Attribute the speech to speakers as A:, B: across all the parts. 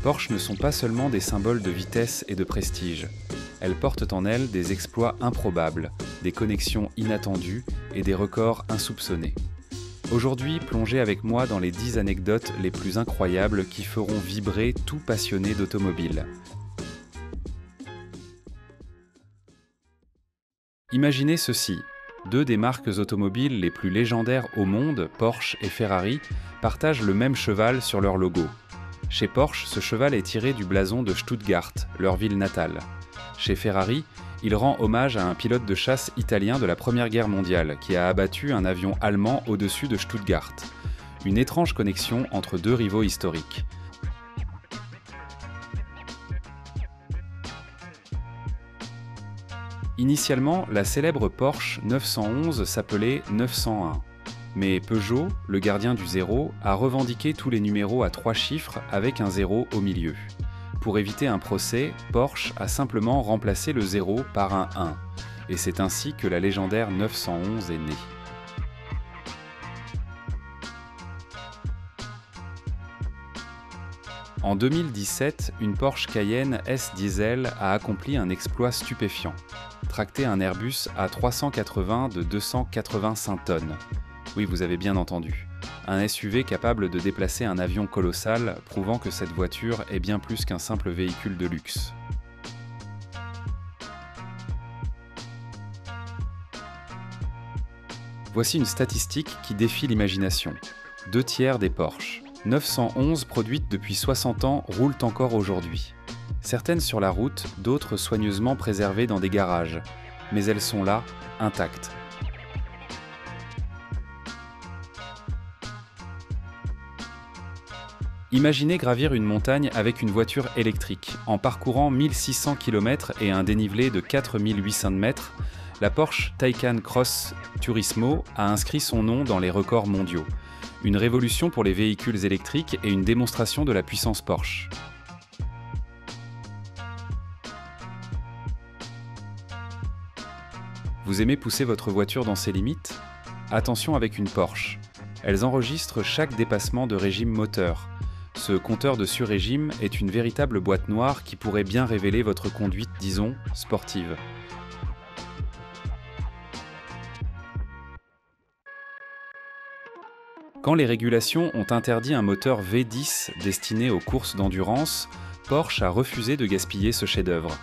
A: Porsche ne sont pas seulement des symboles de vitesse et de prestige. Elles portent en elles des exploits improbables, des connexions inattendues et des records insoupçonnés. Aujourd'hui, plongez avec moi dans les 10 anecdotes les plus incroyables qui feront vibrer tout passionné d'automobile. Imaginez ceci. Deux des marques automobiles les plus légendaires au monde, Porsche et Ferrari, partagent le même cheval sur leur logo. Chez Porsche, ce cheval est tiré du blason de Stuttgart, leur ville natale. Chez Ferrari, il rend hommage à un pilote de chasse italien de la Première Guerre mondiale qui a abattu un avion allemand au-dessus de Stuttgart. Une étrange connexion entre deux rivaux historiques. Initialement, la célèbre Porsche 911 s'appelait 901. Mais Peugeot, le gardien du zéro, a revendiqué tous les numéros à 3 chiffres avec un zéro au milieu. Pour éviter un procès, Porsche a simplement remplacé le 0 par un 1. Et c'est ainsi que la légendaire 911 est née. En 2017, une Porsche Cayenne S Diesel a accompli un exploit stupéfiant. Tracter un Airbus A380 de 285 tonnes. Oui, vous avez bien entendu. Un SUV capable de déplacer un avion colossal, prouvant que cette voiture est bien plus qu'un simple véhicule de luxe. Voici une statistique qui défie l'imagination. 2/3 des Porsche 911 produites depuis 60 ans roulent encore aujourd'hui. Certaines sur la route, d'autres soigneusement préservées dans des garages. Mais elles sont là, intactes. Imaginez gravir une montagne avec une voiture électrique. En parcourant 1600 km et un dénivelé de 4800 mètres, la Porsche Taycan Cross Turismo a inscrit son nom dans les records mondiaux. Une révolution pour les véhicules électriques et une démonstration de la puissance Porsche. Vous aimez pousser votre voiture dans ses limites ? Attention avec une Porsche. Elles enregistrent chaque dépassement de régime moteur. Ce compteur de sur-régime est une véritable boîte noire qui pourrait bien révéler votre conduite, disons, sportive. Quand les régulations ont interdit un moteur V10 destiné aux courses d'endurance, Porsche a refusé de gaspiller ce chef-d'œuvre.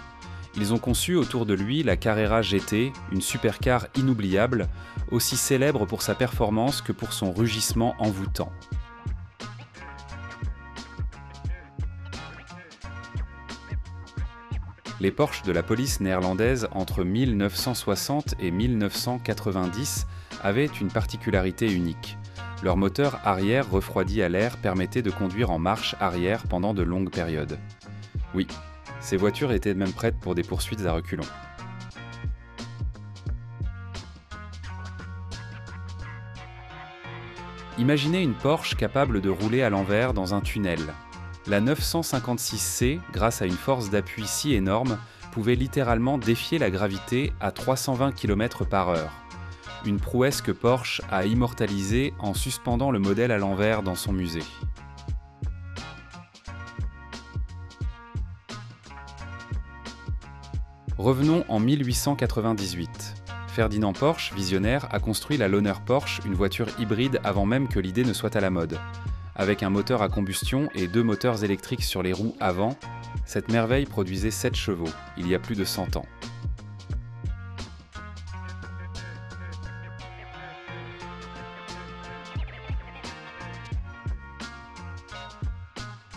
A: Ils ont conçu autour de lui la Carrera GT, une supercar inoubliable, aussi célèbre pour sa performance que pour son rugissement envoûtant. Les Porsche de la police néerlandaise entre 1960 et 1990 avaient une particularité unique. Leur moteur arrière refroidi à l'air permettait de conduire en marche arrière pendant de longues périodes. Oui, ces voitures étaient même prêtes pour des poursuites à reculons. Imaginez une Porsche capable de rouler à l'envers dans un tunnel. La 956C, grâce à une force d'appui si énorme, pouvait littéralement défier la gravité à 320 km/h. Une prouesse que Porsche a immortalisée en suspendant le modèle à l'envers dans son musée. Revenons en 1898. Ferdinand Porsche, visionnaire, a construit la Lohner Porsche, une voiture hybride avant même que l'idée ne soit à la mode. Avec un moteur à combustion et 2 moteurs électriques sur les roues avant, cette merveille produisait 7 chevaux, il y a plus de 100 ans.